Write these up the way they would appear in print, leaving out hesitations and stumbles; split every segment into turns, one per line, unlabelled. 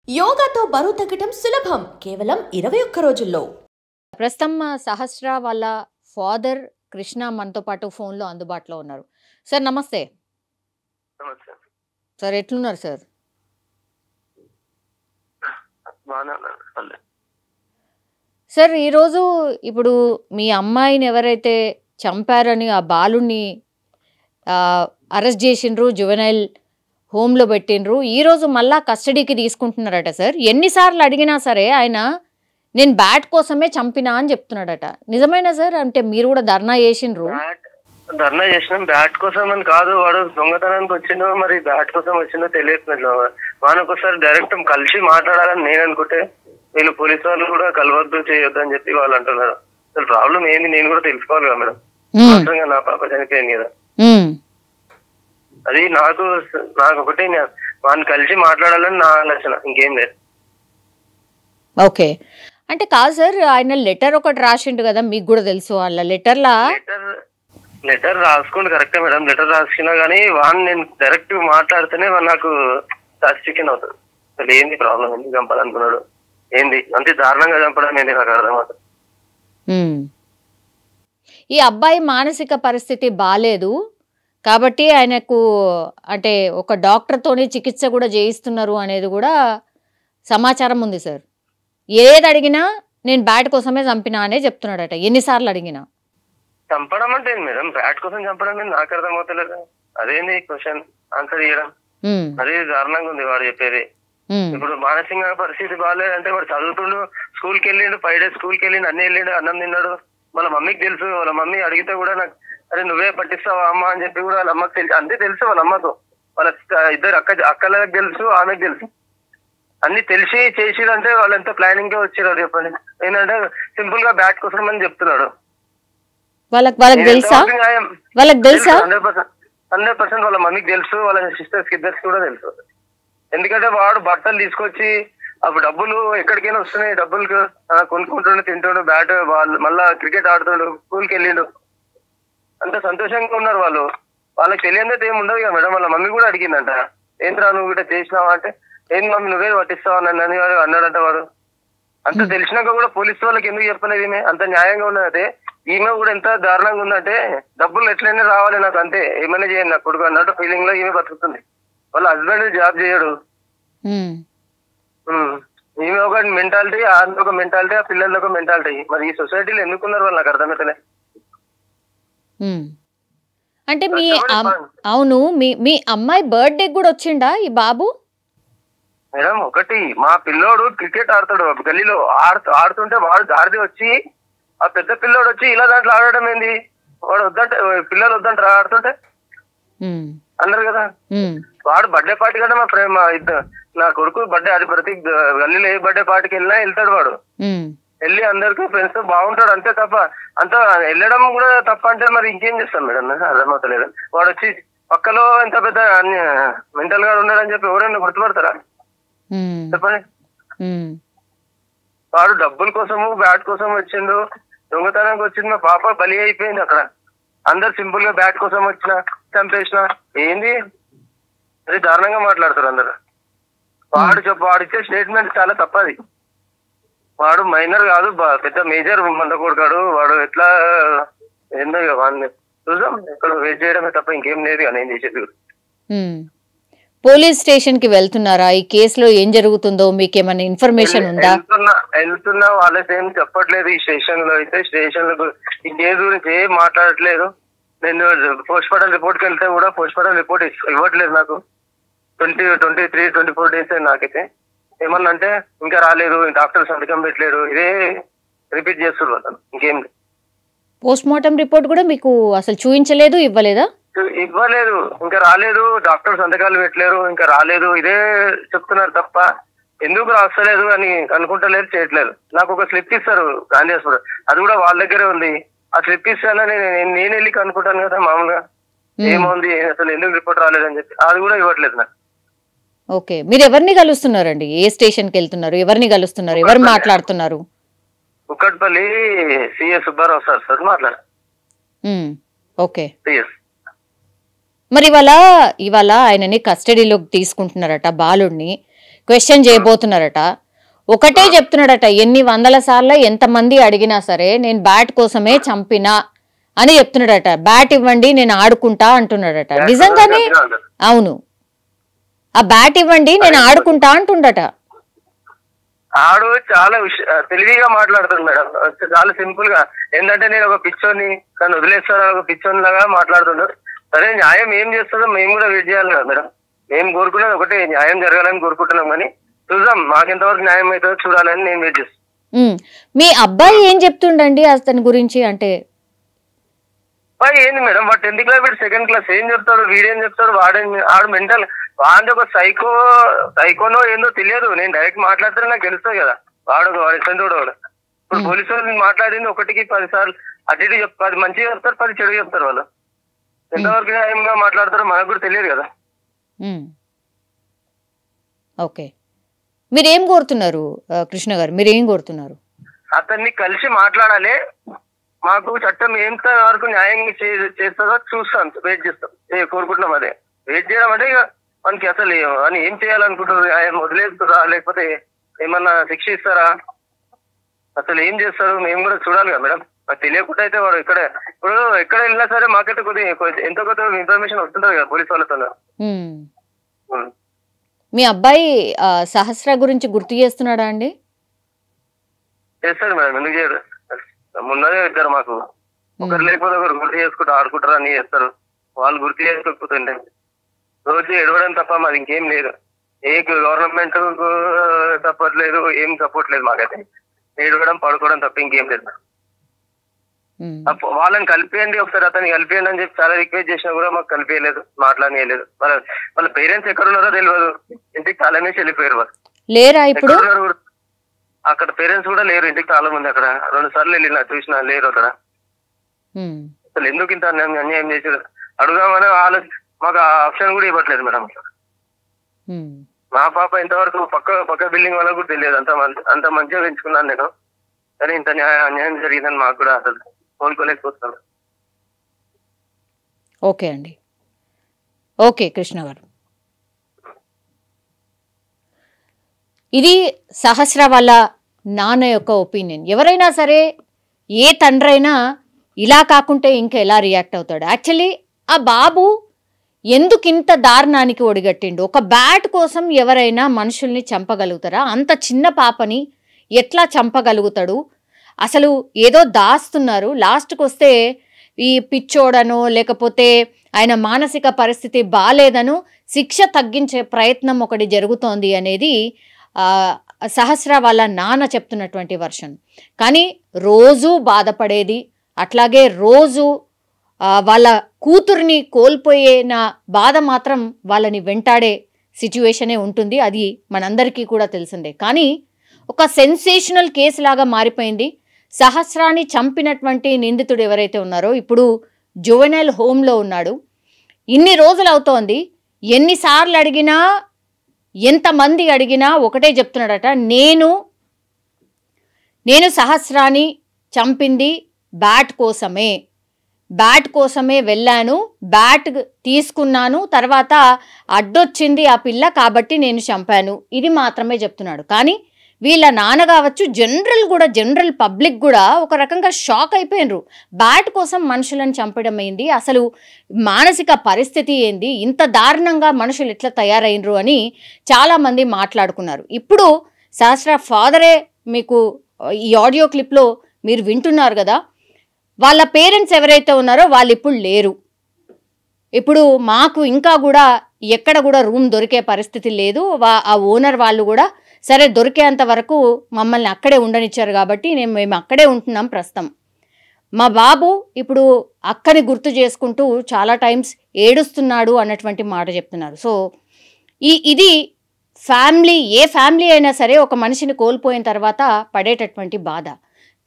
యోగాతో బరువు తగ్గడం సులభం కేవలం 21 రోజుల్లో.
ప్రస్తుతం సహస్ర వాళ్ళ ఫాదర్ కృష్ణ మనతో పాటు ఫోన్లో అందుబాటులో ఉన్నారు. సార్ నమస్తే.
నమస్తే.
సార్ ఎట్లున్నారు సార్? సార్ ఈరోజు ఇప్పుడు మీ అమ్మాయిని ఎవరైతే చంపారని ఆ బాలుని అరెస్ట్ చేసిండ్రు, జువెనైల్ హోమ్లో పెట్టిండ్రు, ఈరోజు మళ్ళా కస్టడీకి తీసుకుంటున్నారట సార్. ఎన్నిసార్లు అడిగినా సరే ఆయన నేను బ్యాట్ కోసమే చంపినా అని చెప్తున్నాడట. నిజమేనా సార్? అంటే మీరు కూడా ధర్నా చేసిండ్రు?
ధర్నా చేసినాం, బ్యాట్ కోసం అని కాదు. వాడు దొంగతనానికి వచ్చిందో మరి బ్యాట్ కోసం వచ్చిందో తెలియట్లేదు. వానొకసారి డైరెక్ట్ కలిసి మాట్లాడాలని నేను అనుకుంటే వీళ్ళు పోలీసు వాళ్ళు కూడా కలవద్దు, చేయొద్దు అని చెప్పి వాళ్ళు అంటున్నారు. అసలు ప్రాబ్లం ఏంది నేను కూడా తెలుసుకోవాలి కదా మేడం. అవసరంగా నా పాప చనిపోయింది కదా, అది నాకు ఒకటి వాళ్ళని కలిసి మాట్లాడాలని నా ఆలోచన, ఇంకేం లేదు.
ఓకే, అంటే కాదు సార్, ఆయన లెటర్ ఒకటి రాసిండు కదా, మీకు కూడా తెలుసు. వాళ్ళ
లెటర్ రాసుకుంటే కరెక్టే మేడం. లెటర్ రాసుకున్నా కానీ వాడిని నేను డైరెక్ట్ మాట్లాడితేనే నాకు సాటిస్ఫికేషన్ అవుతుంది. అసలు ఏంది ప్రాబ్లం, ఎందుకు చంపాలనుకున్నాడు, ఏంది అంతే దారుణంగా చంపడం ఏంది నాకు అర్థం అవుతుంది.
ఈ అబ్బాయి మానసిక పరిస్థితి బాలేదు కాబట్టి ఆయనకు అంటే ఒక డాక్టర్తోనే చికిత్స కూడా చేయిస్తున్నారు అనేది కూడా సమాచారం ఉంది సార్. ఏది అడిగినా నేను బ్యాట్ కోసమే చంపినా అనే చెప్తున్నాడట. ఎన్నిసార్లు అడిగినా
చంపడం అంటే మేడం, బ్యాట్ కోసం చంపడం నాకు అర్థం అవుతలేదు. అదేంది క్వశ్చన్ ఆన్సర్ చేయడం, అదే దారుణంగా ఉంది వాడు చెప్పేది. ఇప్పుడు మానసిక పరిస్థితి బాగాలేదంటే వాడు చదువుతుండు, స్కూల్కి వెళ్ళిండు, 5 days స్కూల్కి వెళ్ళిండు, అన్ని వెళ్ళిండు, అన్నం తిన్నాడు. వాళ్ళ మమ్మీకి తెలుసు. వాళ్ళ మమ్మీ అడిగితే కూడా నాకు అరే నువ్వే పట్టిస్తావా అమ్మ అని చెప్పి కూడా వాళ్ళ అమ్మకి తెలుసు. అంతే తెలుసు వాళ్ళ అమ్మకు, వాళ్ళ ఇద్దరు అక్కలకు తెలుసు, ఆమెకు తెలుసు. అన్ని తెలిసి చేసిడంటే వాళ్ళు ఎంత ప్లానింగ్ గా వచ్చారు చెప్పండి. ఏంటంటే సింపుల్ గా బ్యాట్ కోసం అని చెప్తున్నాడు. 100% వాళ్ళ మమ్మీకి తెలుసు, వాళ్ళ సిస్టర్స్ కి ఇద్దరికి కూడా తెలుసు. ఎందుకంటే వాడు బట్టలు తీసుకొచ్చి అప్పుడు డబ్బులు ఎక్కడికైనా వస్తున్నాయి, డబ్బులు కొనుక్కుంటుండు, తింటుండు, బ్యాట్ మళ్ళా క్రికెట్ ఆడుతుండు, స్కూల్కి వెళ్ళిండు, అంత సంతోషంగా ఉన్నారు వాళ్ళు. వాళ్ళకి తెలియదే ఏమి ఉండదు కదా మేడం. వాళ్ళ మమ్మీ కూడా అడిగిందంట, ఏంట్రా నువ్వు ఇట్లా చేసినావా అంటే, ఏం మమ్మీ నువ్వే పట్టిస్తావా నన్ను అన్నాడంట వాడు. అంత తెలిసినాక కూడా పోలీసు వాళ్ళకి ఎందుకు చెప్పలేదు? ఈమె అంత న్యాయంగా ఉన్నదే, ఈమె కూడా ఎంత దారుణంగా ఉందంటే డబ్బులు ఎట్లయినా రావాలి నాకు, అంతే ఏమైనా చేయండి నా కొడుకు అన్నట్టు ఫీలింగ్ లో ఈమె బతుకుతుంది. వాళ్ళ హస్బెండ్ జాబ్ చేయడు, ఈమె ఒక మెంటాలిటీ, ఆమె ఒక మెంటాలిటీ, ఆ పిల్లలు ఒక మెంటాలిటీ. మరి ఈ సొసైటీలో ఎందుకున్నారు వాళ్ళు నాకు అర్థమైతలే.
అంటే అవును, మీ అమ్మాయి బర్త్డే కూడా వచ్చిండా ఈ బాబు?
మేడం ఒకటి, మా పిల్లోడు క్రికెట్ ఆడతాడు గల్లీలో, ఆడుతుంటే వాడు దారిది వచ్చి ఆ పెద్ద పిల్లోడు వచ్చి ఇలా దాంట్లో ఆడడం ఏంది, వాడు వద్దంటే పిల్లలు వద్దంటారు ఆడుతుంటే అన్నారు కదా. వాడు బర్త్డే పార్టీ కంటే నా కొడుకు బర్త్డే, అది ప్రతి గల్లీలో ఏ బర్త్డే పార్టీకి వెళ్ళినా వెళ్తాడు వాడు. వెళ్ళి అందరికి ఫ్రెండ్స్ తో బాగుంటాడు, అంతే తప్ప అంత వెళ్ళడం కూడా తప్ప అంటే మరి ఇంకేం చేస్తాను మేడం, అర్థమవుతలేదు. వాడు వచ్చి పక్కలో ఎంత పెద్ద మెంటల్ గా ఉన్నాడని చెప్పి ఎవరైనా గుర్తుపడతారా చెప్పండి. వాడు డబ్బుల కోసము బ్యాట్ కోసం వచ్చిండు, దొంగతనానికి వచ్చింది, మా పాప బలి అయిపోయింది అక్కడ. అందరు సింపుల్ గా బ్యాట్ కోసం వచ్చిన చంపేసిన ఏంది, అది దారుణంగా మాట్లాడతారు అందరు. వాడు ఇచ్చే స్టేట్మెంట్ చాలా తప్పది. వాడు మైనర్ కాదు, పెద్ద మేజర్ మంద కొడుకాడు. వాడు ఎట్లా ఏందో వాడిని చూసాం, ఇక్కడ వెయిట్ చేయడమే తప్ప ఇంకేం లేదు కానీ ఏం చేసేది.
పోలీస్ స్టేషన్ కి వెళ్తున్నారా? ఈ కేసులో ఏం జరుగుతుందో మీకు ఏమైనా ఇన్ఫర్మేషన్ ఉందా?
వెళ్తున్నా, వాళ్ళకి ఏం చెప్పట్లేదు. ఈ స్టేషన్ లో అయితే స్టేషన్ లో ఈ కేసు గురించి ఏం మాట్లాడట్లేదు. నేను పోస్ట్ మార్టం రిపోర్ట్కి వెళ్తే కూడా పోస్ట్ మార్టం రిపోర్ట్ ఇవ్వట్లేదు నాకు. 23-24 days నాకైతే. ఏమన్నా అంటే ఇంకా రాలేదు, డాక్టర్ సంతకం పెట్టలేడు, ఇదే రిపీట్ చేస్తున్నారు అతను, ఇంకేం లేదు.
పోస్ట్ మార్టం రిపోర్ట్ కూడా మీకు అసలు చూపించలేదు, ఇవ్వలేదు,
ఇంకా రాలేదు, డాక్టర్ సంతకాలు పెట్టలేరు, ఇంకా రాలేదు, ఇదే చెప్తున్నారు తప్ప ఎందుకు రాస్తలేదు అని అనుకుంటలేదు, చేయట్లేదు. నాకు ఒక స్లిప్ ఇస్తారు గాంధీ హాస్పిటల్, అది కూడా వాళ్ళ దగ్గరే ఉంది. ఆ స్లిప్ ఇస్తానని నేను వెళ్ళి కనుక్కుంటాను కదా మామూలుగా, ఏముంది అసలు ఎందుకు రిపోర్ట్ రాలేదని చెప్పి, అది కూడా ఇవ్వట్లేదు నాకు.
ఓకే, మీరు ఎవరిని కలుస్తున్నారండి? ఏ స్టేషన్ కి వెళ్తున్నారు, ఎవరిని కలుస్తున్నారు, ఎవరు మాట్లాడుతున్నారు?
కుక్కట్పల్లి సిఎస్ సుబ్బారావు సార్ మాట్లాడు.
ఓకే, మరి ఇవాళ ఆయనని కస్టడీలోకి తీసుకుంటున్నారట బాలుడిని. క్వశ్చన్ చేయబోతున్నారట. ఒకటే చెప్తున్నాడట, ఎన్ని వందల సార్లు ఎంతమంది అడిగినా సరే నేను బ్యాట్ కోసమే చంపినా అని చెప్తున్నాడట. బ్యాట్ ఇవ్వండి నేను ఆడుకుంటా అంటున్నాడట. నిజంగానే అవును, ఆ బ్యాట్ ఇవ్వండి నేను ఆడుకుంటా అంటుండట.
ఆడు చాలా తెలివిగా మాట్లాడుతుంది మేడం, చాలా సింపుల్ గా. ఏంటంటే నేను ఒక పిచ్చోని తను వదిలేస్తాను ఒక పిచ్చోని లాగా మాట్లాడుతున్నాడు. సరే న్యాయం ఏం చేస్తుందో మేము కూడా వెయిట్ చేయాలి కదా మేడం. మేము కోరుకున్నది ఒకటే, న్యాయం జరగాలని కోరుకుంటున్నాం, కానీ చూద్దాం మాకెంతవరకు న్యాయం అవుతుందో చూడాలని నేను వెయిట్ చేస్తాను.
మీ అబ్బాయి ఏం చెప్తుండండి అతని గురించి? అంటే
అబ్బాయి ఏంది మేడం, వాడు 10th క్లాస్ సెకండ్ క్లాస్ ఏం చెప్తాడు, వీడేం చెప్తాడు, ఆడు మెంటల్, వాడి ఒక సైకోనో ఏందో తెలియదు. నేను డైరెక్ట్ మాట్లాడితే నాకు తెలుస్తుంది కదా వాడు ఎసంటోడు. ఇప్పుడు పోలీసు వాళ్ళు మాట్లాడింది 1కి 10 సార్లు అటు ఇటు చెప్తారు, 10 మంచిగా చెప్తారు 10 చెడు చెప్తారు. వాళ్ళు ఎంతవరకు న్యాయంగా మాట్లాడతారో మనకు కూడా తెలియదు కదా.
ఓకే, మీరేం కోరుతున్నారు కృష్ణ గారు? మీరేం కోరుతున్నారు?
అతన్ని కలిసి మాట్లాడాలి. మాకు చట్టం ఎంత వరకు న్యాయం చేస్తుందో చూస్తాం, వెయిట్ చేస్తాం, కోరుకుంటున్నాం. అదే వెయిట్ చేయడం అంటే ఇక మనకి అసలు అని ఏం చేయాలనుకుంటారు, ఆయన వదిలేస్తారా లేకపోతే ఏమన్నా శిక్ష ఇస్తారా, అసలు ఏం చేస్తారు మేము కూడా చూడాలి కదా మేడం. నాకు తెలియకుండా అయితే వాడు ఇప్పుడు ఎక్కడ వెళ్ళినా సరే మాకైతే కొద్దిగా ఎంతో కొత్త ఇన్ఫర్మేషన్ వస్తుంటది కదా పోలీసు వాళ్ళతో.
మీ అబ్బాయి సహస్ర గురించి గుర్తు చేస్తున్నాడా అండి?
చేస్తాడు మేడం, ఎందుకు చేయరు. ముందే ఇద్దరు మాకు, ఒకరు లేకపోతే ఒకరు గుర్తు చేసుకుంటూ ఆడుకుంటారు అన్ని చేస్తారు. వాళ్ళు గుర్తు చేసుకోకపోతుంటే రోజు ఎడవడం తప్ప మాది ఇంకేం లేదు. ఏ గవర్నమెంట్ సపోర్ట్ లేదు, ఏం సపోర్ట్ లేదు మాకైతే. ఏడవడం పడుకోవడం తప్ప ఇంకేం లేదు. వాళ్ళని కలిపేయండి ఒకసారి, అతన్ని కలిపేయండి అని చెప్పి చాలా రిక్వెస్ట్ చేసినా కూడా మాకు కలిపేయలేదు, మాట్లాడలేదు. వాళ్ళ పేరెంట్స్ ఎక్కడ ఉన్నారో తెలియదు, ఇంటికి చాలా నుంచి వెళ్ళిపోయారు. వాళ్ళు
లేరా ఇప్పుడు?
అక్కడ పేరెంట్స్ కూడా లేరు, ఇంటికి చాలా మంది. అక్కడ 2 సార్లు వెళ్ళినా చూసినా లేరు అక్కడ. అసలు ఎందుకు ఇంత అన్యాయం చేసారు అడుగుదామని మాకు ఆ ఆప్షన్ కూడా ఇవ్వట్లేదు మేడం. మా పాప ఇంతవరకు పక్క బిల్డింగ్ వాళ్ళకు కూడా తెలియదు, అంత మంచిగా పెంచుకున్నాను నేను. కానీ ఇంత అన్యాయం జరిగిందని మాకు కూడా అసలు కోలుకోలేకపోతున్నాను.
ఓకే అండి, ఓకే కృష్ణ గారు. ఇది సహస్ర వాళ్ళ నాన్న యొక్క ఒపీనియన్. ఎవరైనా సరే, ఏ తండ్రైనా ఇలా కాకుంటే ఇంకా ఎలా రియాక్ట్ అవుతాడు? యాక్చువల్లీ ఆ బాబు ఎందుకు ఇంత దారుణానికి ఒడిగట్టిండు? ఒక బ్యాట్ కోసం ఎవరైనా మనుషుల్ని చంపగలుగుతారా? అంత చిన్న పాపని ఎట్లా చంపగలుగుతాడు? అసలు ఏదో దాస్తున్నారు. లాస్ట్కి వస్తే ఈ పిచ్చోడనో లేకపోతే ఆయన మానసిక పరిస్థితి బాలేదనో శిక్ష తగ్గించే ప్రయత్నం ఒకటి జరుగుతోంది అనేది సహస్ర వాళ్ళ నాన్న చెప్తున్నటువంటి వర్షన్. కానీ రోజు బాధపడేది, అట్లాగే రోజు వాళ్ళ కూతుర్ని కోల్పోయిన బాధ మాత్రం వాళ్ళని వెంటాడే సిచ్యువేషనే ఉంటుంది. అది మనందరికీ కూడా తెలిసిందే. కానీ ఒక సెన్సేషనల్ కేసు లాగా మారిపోయింది. సహస్రాన్ని చంపినటువంటి నిందితుడు ఎవరైతే ఉన్నారో ఇప్పుడు జువెనైల్ హోమ్లో ఉన్నాడు. ఇన్ని రోజులు అవుతోంది. ఎన్నిసార్లు అడిగినా, ఎంతమంది అడిగినా ఒకటే చెప్తున్నాడట, నేను సహస్రాన్ని చంపింది బ్యాట్ కోసమే వెళ్ళాను, బ్యాట్ తీసుకున్నాను, తర్వాత అడ్డొచ్చింది ఆ పిల్ల కాబట్టి నేను చంపాను, ఇది మాత్రమే చెప్తున్నాడు. కానీ వీళ్ళ నాన్న కావచ్చు, జనరల్ పబ్లిక్ కూడా ఒక రకంగా షాక్ అయిపోయినరు. బ్యాట్ కోసం మనుషులను చంపడం ఏంది, అసలు మానసిక పరిస్థితి ఏంది, ఇంత దారుణంగా మనుషులు ఎట్లా తయారైనరు అని చాలామంది మాట్లాడుకున్నారు. ఇప్పుడు సహస్ర ఫాదరే మీకు ఈ ఆడియో క్లిప్లో మీరు వింటున్నారు కదా, వాళ్ళ పేరెంట్స్ ఎవరైతే ఉన్నారో వాళ్ళు ఇప్పుడు లేరు. ఇప్పుడు మాకు ఇంకా కూడా ఎక్కడ కూడా రూమ్ దొరికే పరిస్థితి లేదు. ఆ ఓనర్ వాళ్ళు కూడా సరే దొరికేంత వరకు మమ్మల్ని అక్కడే ఉండనిచ్చారు కాబట్టి మేము అక్కడే ఉంటున్నాం ప్రస్తుతం. మా బాబు ఇప్పుడు అక్కని గుర్తు చేసుకుంటూ చాలా టైమ్స్ ఏడుస్తున్నాడు అన్నటువంటి మాట చెప్తున్నారు. సో ఇది ఫ్యామిలీ, ఏ ఫ్యామిలీ అయినా సరే ఒక మనిషిని కోల్పోయిన తర్వాత పడేటటువంటి బాధ.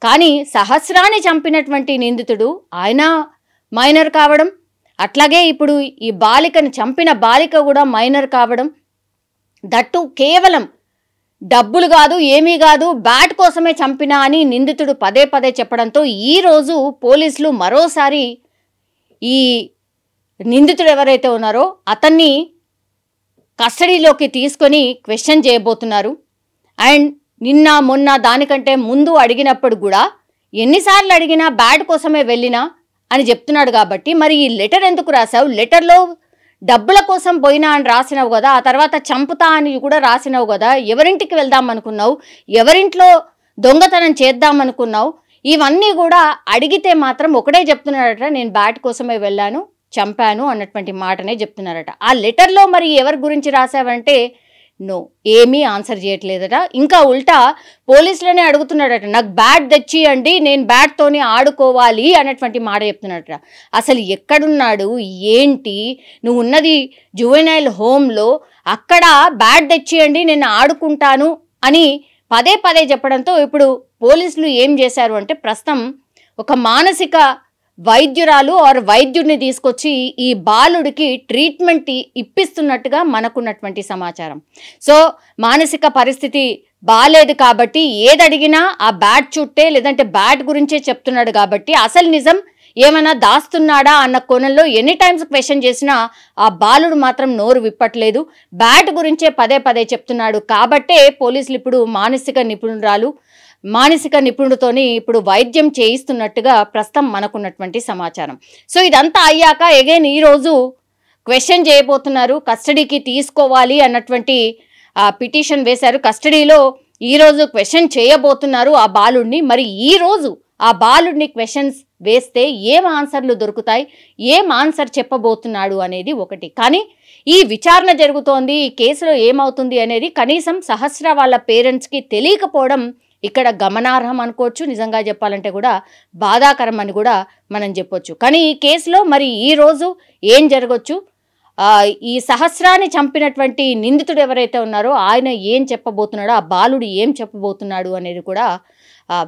కానీ సహస్రాన్ని చంపినటువంటి నిందితుడు ఆయన మైనర్ కావడం, అట్లాగే ఇప్పుడు ఈ బాలికను చంపిన బాలిక కూడా మైనర్ కావడం, దట్టు కేవలం డబ్బులు కాదు ఏమీ కాదు బ్యాట్ కోసమే చంపినా అని నిందితుడు పదే చెప్పడంతో ఈరోజు పోలీసులు మరోసారి ఈ నిందితుడు ఎవరైతే ఉన్నారో అతన్ని కస్టడీలోకి తీసుకొని క్వశ్చన్ చేయబోతున్నారు. అండ్ నిన్న మొన్న దానికంటే ముందు అడిగినప్పుడు కూడా ఎన్నిసార్లు అడిగినా బ్యాడ్ కోసమే వెళ్ళినా అని చెప్తున్నాడు. కాబట్టి మరి ఈ లెటర్ ఎందుకు రాసావు, లెటర్లో డబ్బుల కోసం పోయినా అని రాసినావు కదా, ఆ తర్వాత చంపుతా అని కూడా రాసినావు కదా, ఎవరింటికి వెళ్దాం అనుకున్నావు, ఎవరింట్లో దొంగతనం చేద్దాం అనుకున్నావు, ఇవన్నీ కూడా అడిగితే మాత్రం ఒకటే చెప్తున్నాడట, నేను బ్యాట్ కోసమే వెళ్ళాను, చంపాను అన్నటువంటి మాటనే చెప్తున్నారట. ఆ లెటర్లో మరి ఎవరి గురించి రాసావంటే నో, ఏమీ ఆన్సర్ చేయట్లేదట. ఇంకా ఉల్టా పోలీసులనే అడుగుతున్నాడట, నాకు బ్యాట్ తెచ్చియండి, నేను బ్యాట్తోనే ఆడుకోవాలి అన్నటువంటి మాట చెప్తున్నాడట. అసలు ఎక్కడున్నాడు, ఏంటి, నువ్వు ఉన్నది జువెనైల్ హోమ్లో, అక్కడ బ్యాట్ తెచ్చియండి నేను ఆడుకుంటాను అని పదే పదే చెప్పడంతో ఇప్పుడు పోలీసులు ఏం చేశారు అంటే ప్రస్తుతం ఒక మానసిక వైద్యురాలు ఆర్ వైద్యుడిని తీసుకొచ్చి ఈ బాలుడికి ట్రీట్మెంట్ ఇప్పిస్తున్నట్టుగా మనకున్నటువంటి సమాచారం. సో మానసిక పరిస్థితి బాలేదు కాబట్టి ఏదడిగినా ఆ బ్యాట్ చుట్టే లేదంటే బ్యాట్ గురించే చెప్తున్నాడు కాబట్టి అసలు నిజం ఏమైనా దాస్తున్నాడా అన్న కోణంలో ఎన్ని టైమ్స్ క్వశ్చన్ చేసినా ఆ బాలుడు మాత్రం నోరు విప్పట్లేదు, బ్యాట్ గురించే పదే పదే చెప్తున్నాడు. కాబట్టే పోలీసులు ఇప్పుడు మానసిక నిపుణుడితోని ఇప్పుడు వైద్యం చేయిస్తున్నట్టుగా ప్రస్తుతం మనకున్నటువంటి సమాచారం. సో ఇదంతా అయ్యాక అగైన్ ఈరోజు క్వశ్చన్ చేయబోతున్నారు, కస్టడీకి తీసుకోవాలి అన్నటువంటి పిటిషన్ వేశారు. కస్టడీలో ఈరోజు క్వశ్చన్ చేయబోతున్నారు ఆ బాలుడిని. మరి ఈరోజు ఆ బాలుడిని క్వశ్చన్స్ వేస్తే ఏం ఆన్సర్లు దొరుకుతాయి, ఏం ఆన్సర్ చెప్పబోతున్నాడు అనేది ఒకటి. కానీ ఈ విచారణ జరుగుతోంది, ఈ కేసులో ఏమవుతుంది అనేది కనీసం సహస్ర వాళ్ళ పేరెంట్స్కి తెలియకపోవడం ఇక్కడ గమనార్హం అనుకోవచ్చు, నిజంగా చెప్పాలంటే కూడా బాధాకరం అని కూడా మనం చెప్పొచ్చు. కానీ ఈ కేసులో మరి ఈరోజు ఏం జరగవచ్చు, ఈ సహస్రాన్ని చంపినటువంటి నిందితుడు ఎవరైతే ఉన్నారో ఆయన ఏం చెప్పబోతున్నాడో, ఆ బాలుడు ఏం చెప్పబోతున్నాడు అనేది కూడా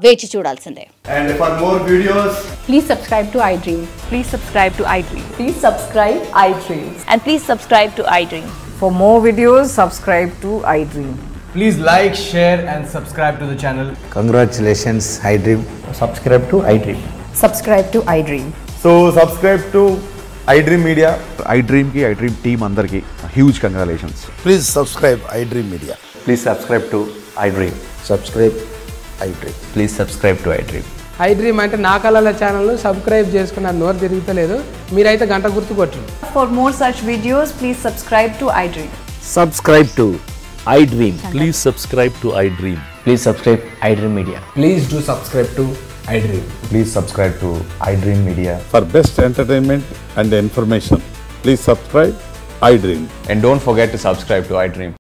వేచి చూడాల్సిందే.
And for more videos,
please subscribe to iDream. Please subscribe to iDream.
Please subscribe iDream.
And please subscribe to iDream.
For more videos, subscribe to iDream.
please like, share and subscribe to the channel.
Congratulations, iDream.
Subscribe to iDream.
Subscribe to iDream.
So subscribe to iDream Media.
iDream ki iDream team andarki huge congratulations.
Please subscribe iDream Media.
Please subscribe to iDream.
Subscribe iDream.
Please subscribe to iDream.
iDream అంటే నా కళల ఛానల్ను subscribe చేసుకున్న నోరు తిరుగుతలేదు, మీరైతే గంట గుర్తు కొట్టండి.
For more such videos, please subscribe to iDream.
Subscribe to iDream.
Please subscribe to iDream.
Please subscribe iDream Media.
Please do subscribe to iDream.
Please subscribe to iDream Media.
For best entertainment and information, please subscribe iDream.
And don't forget to subscribe to iDream.